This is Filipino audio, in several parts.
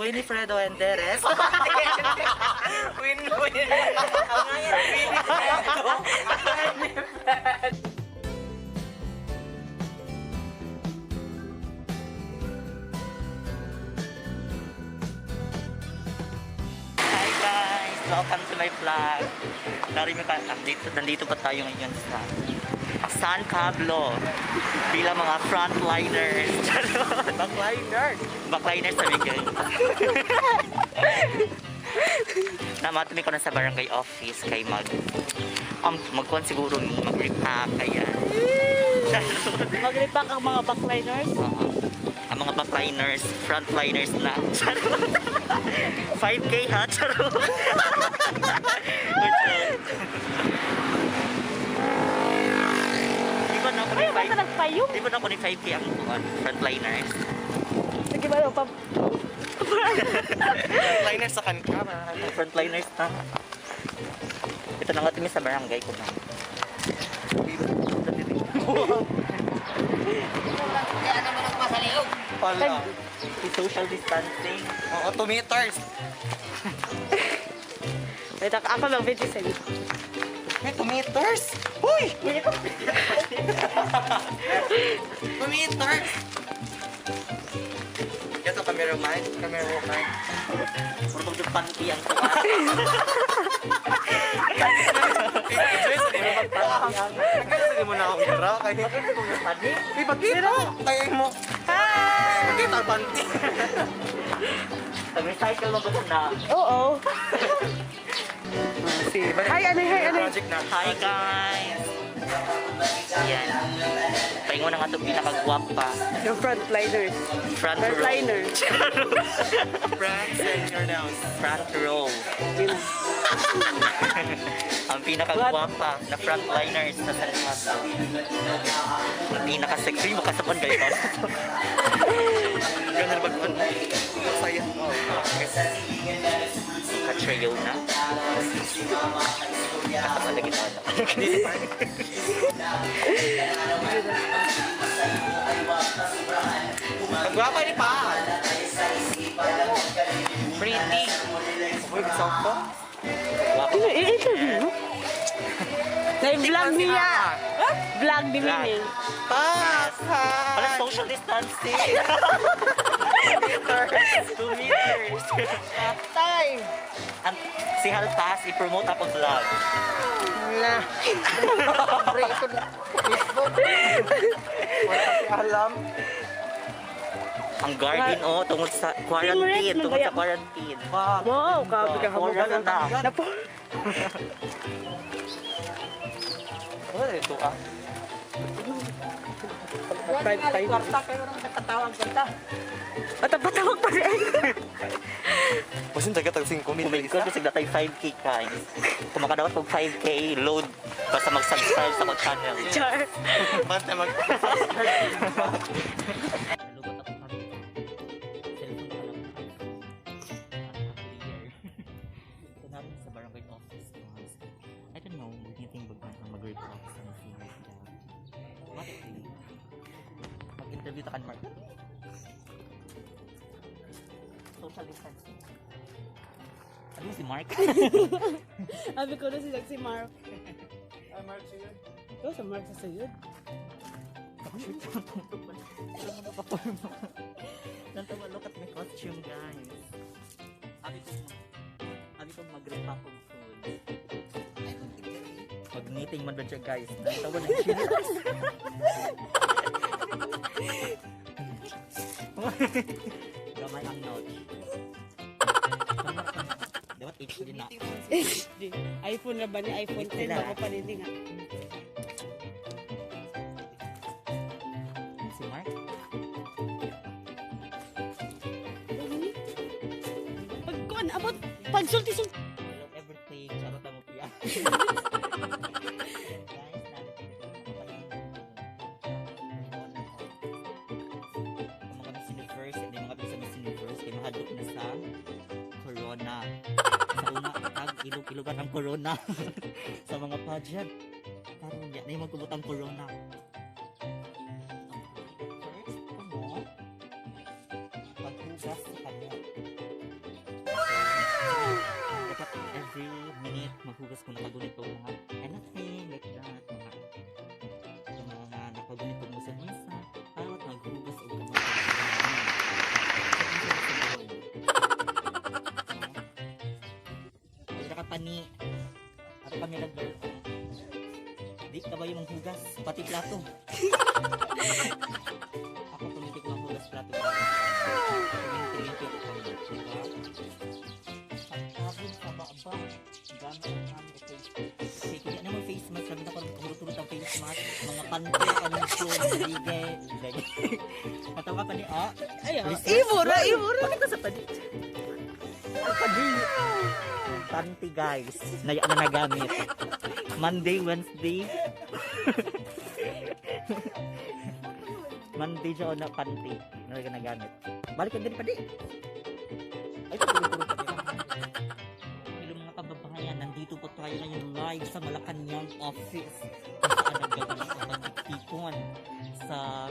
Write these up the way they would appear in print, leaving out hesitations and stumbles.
Winifredo Enderes. Win-win. Ang ngayon, Winifredo. Hi guys! Welcome to my vlog. Nandito pa tayo ngayon sa San Pablo bilang mga frontliners. Backliners sa Miguel. Namatumi ko na sa barangay office kay magkuhan siguro mag-repack. Ayan. Mag-repack ang mga backliners? Ang mga backliners, frontliners na. 5K ha? Charot. Di ba na ako ni Ay, basta nagpayong. Di ba na ako ni 5K ang frontliners? Sige ba, pa? Frontliners sa kanka. Frontliners na. Ito na nga tumi sa barangay ko na. Kaya naman ako masaliog. Pala. Social distancing. Oo, 2 meters. Wait, ako lang, 20 cents. May 2 meters? Uy! 2 meters! Ito, cameraman. Cameraman. Puro magdupanti ang tuwa. Nagkakasabi mo na akong garo. Kaya Padi? ipagkita. Kaya mo. Ipagkita ang panty. Nag-recycle mo ba na? Oo. Hi, ano? Project na. Hi guys! Ayan. Pahingo na nga ito pinakagwapa. Yung frontliners. Front row. Frontliners. Frank, senior now. Front row. Yun. Ang pinakagwapa na frontliners sa San Pablo. Ang pinaka-sexy mo kasapan kayo. Ganun ba kung saya? Katrayo na. Nakapalagin ako. Magwapa ni pa. Pretty. Uy, sakto. Guwapo. I-interview mo? Na-vlog niya. Vlog ni Mimi. Wala social distancing. 2 meters. Time. Si Halpas, i-promote ako vlog. Na. Break ito na. Facebook. Wala kasi alam. Ang garden tungkol sa quarantine. Tungkol sa quarantine. Wow, kabi ka hamog. Wala na. Napo. Wala ito ah. Kwarta kayo nang nakatawag kita. Patawag pa rin. Masin taga tag 5 Kumikod minutes. ko sa datay 5K guys. Kung makadawat kong 5K, load basta mag-subscribe sa akong channel. Char. Basta mag Nalugot ako kami. Cellphone ko lang. Ito namin sa barangay office. I don't know, magiging mag-report sa senior job. What if mag-interview ta kan Mark? Social distancing. Ano si Mark? Sabi ko na si Mark. Mark siya. Ito sa Mark sa sayod. Nantawa, look at my costume guys. Sabi ko mag-repack of food. Mag-meeting man ba siya guys. Nantawa na siya. Gamay ang note. Dapat HD na. iPhone na ba ni iPhone 10? Sila. Bago pa rin nga. Si Mark? Pagkuhan, abot. Pagsulti-sulti. Hello everything. Charot ang upiya. Ilog-ilogan ang corona sa mga pageant. Karon ya na yung magkubot ang corona. First, paghugas sa kanya. pa ni ato kami nag-girl. Di ka ba yung hugas? Pati plato. Ako pumiti ko ng hugas plato. Tuwing-tuwing ko kami. Diba? Pagkabon sa baba. Gamit ang kami ko face. Kasi kaya naman face mask. Sabi na ko turut-turut ang face mask. Mga panty, kanito, bigay. Katawa pa ni, Ibura! Bakit ka sa padi? Padi! Panty guys. Na nagamit. Monday, Wednesday. Monday siya na panty. Na nagamit. Balik ka din padi. Ay, pagkulong-kulong pa din. Hello mga kababayan. Nandito po tayo ngayon live sa Malacanang office. Kung saan nagagawa sa pagtipon sa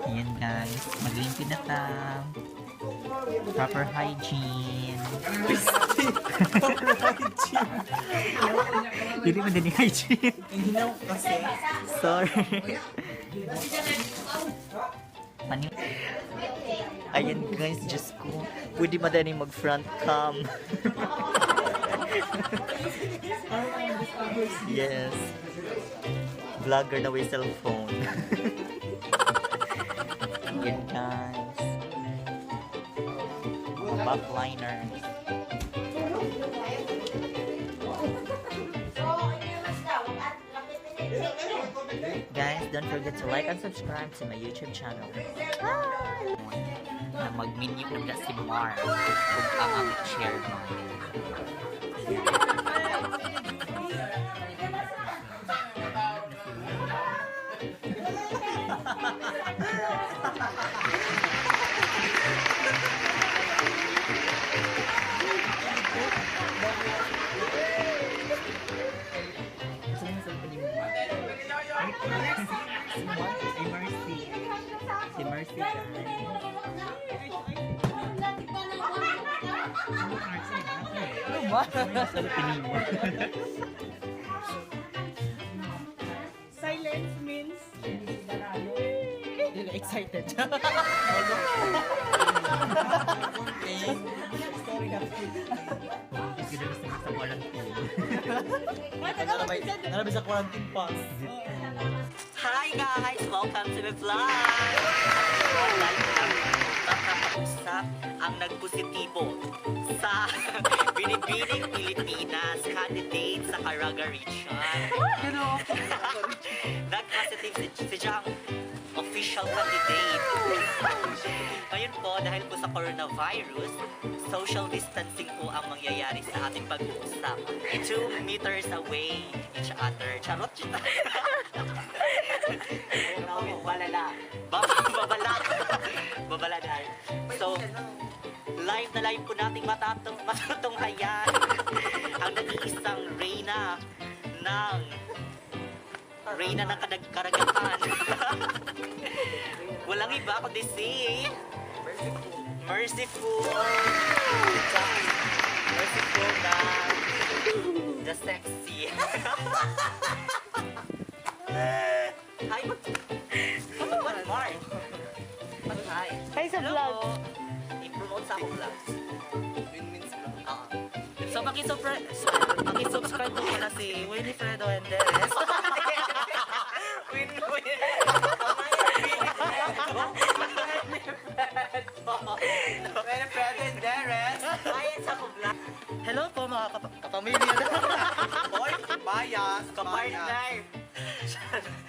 Ayan guys, maglimpid na ta. Proper hygiene. Hindi mo din yung hygiene. Hinaw kasi. Sorry. Pani. Ayan guys, Diyos ko. Pwede madali mag-front cam. Yes. Vlogger na with cellphone. Ayan guys. Backliners. Guys, don't forget to like and subscribe to my YouTube channel. Na mag-menu na si Mar kung ang share mo. Si Mercy Silence means excited. Narabi sa quarantine pass. Hi guys! Welcome to the vlog! Live kami makakausap ang nagpositibo sa Binibining Pilipinas candidate sa Caraga Region. Nag-positive si Jang official candidate. Ngayon po, dahil po sa coronavirus, social distancing po ang mangyayari sa ating pag-uusap. 2 meters away each other. Charot siya. Balala. Babala dahil. So, live na live po nating matutunghayan ang nag-iisang reyna ng Karagatan. Walang iba kundi si Merciful na the sexy. Hi, what Mark? Hi. Hi sa vlog. Hello. I-promote sa akong vlog. Win-wins vlog. So, maki-subscribe mo muna si Winifredo Enderes. Win-win. Pamilya na. Boy, bias. Kapartner!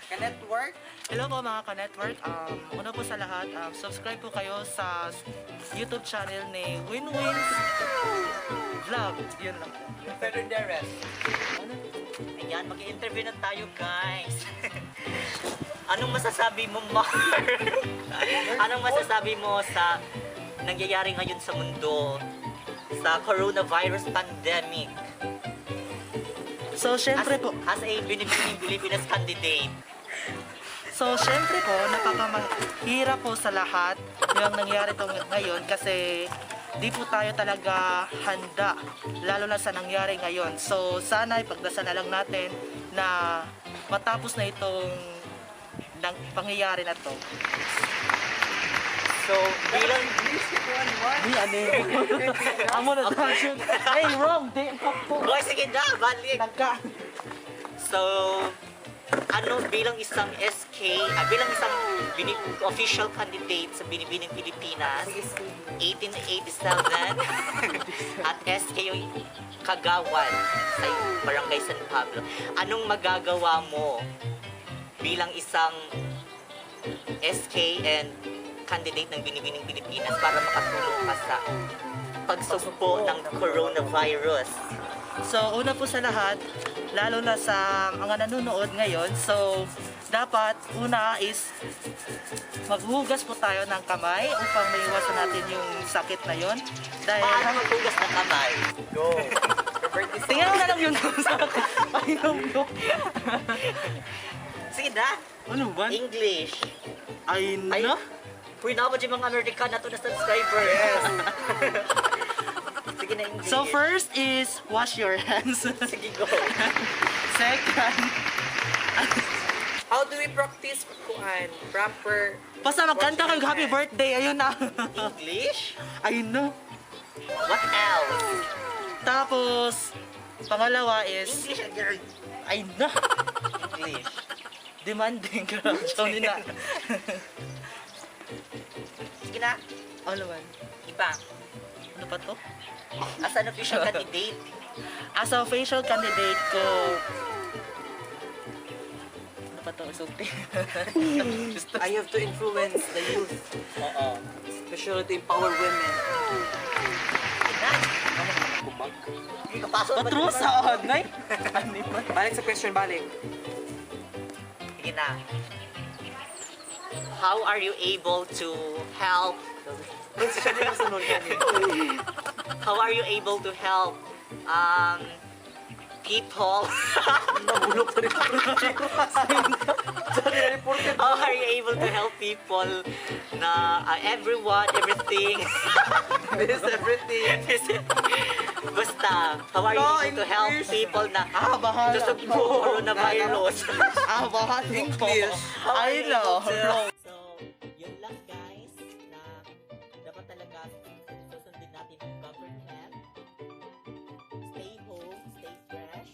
Ka-network. Hello po mga ka-network. Una po sa lahat, subscribe po kayo sa YouTube channel ni Win-Wins Vlog. Yun lang. Fernandez. Ayan, mag-interview na tayo guys. Anong masasabi mo, Mar? Anong masasabi mo sa nangyayari ngayon sa mundo? Sa coronavirus pandemic? So, syempre po, As a binibining Pilipinas candidate. So, syempre po, napapamahirap po sa lahat yung nangyari to ngayon kasi di po tayo talaga handa, lalo na sa nangyari ngayon. So, sana ipagdasal na lang natin na matapos na itong pangyayari na to. So, bilang... Di, ano Amo na tayo. Hey, wrong! Di, po. Boy, sige na, balik! Nagka. So, bilang isang SK, bilang isang official candidate sa Binibining Pilipinas, 1887, at SK yung Kagawan sa Barangay San Pablo, anong magagawa mo bilang isang SK and candidate ng Binibining Pilipinas para makatulong ka sa pagsugpo ng coronavirus? So, una po sa lahat, lalo na sa mga nanonood ngayon, so, dapat una is maghugas po tayo ng kamay upang maiwasan natin yung sakit na yon. Dahil, Paano maghugas ng kamay? Go. tingnan mo na lang yung sa painom ko. Sige na, Ano ba? English. Ay, Ay, na? Uy, naman yung mga American na to na subscriber. Yes. Sige na, English. So, first is wash your hands. Sige, go. Second, How do we practice proper? basta magkanta kang happy birthday, ayun na. English? Ayun na. What else? Tapos, pangalawa is, English again. ayun na. English. Demanding ka. So, na. Sige na. Ano man? Iba. Ano pa to? As an official candidate, As a official candidate ko, ano pa to? Sulti. I have to influence the youth, oo. especially to empower women. Sige na. Hindi ka pasok. Patro sa online? Ano ba? Balik sa question, balik. Sige na. How are you able to help? How are you able to help people? Nabulok sa How are you able to help people na everyone, everything? This everything. Basta, how are you No, able to help English. people na Bahala. susugpo coronavirus? Bahala. English. How are I you know. able to- So, yun lang guys, na dapat talaga susundin natin ang government. Stay home, stay fresh,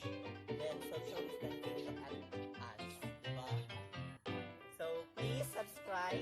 then social distancing at us. Diba? So, please subscribe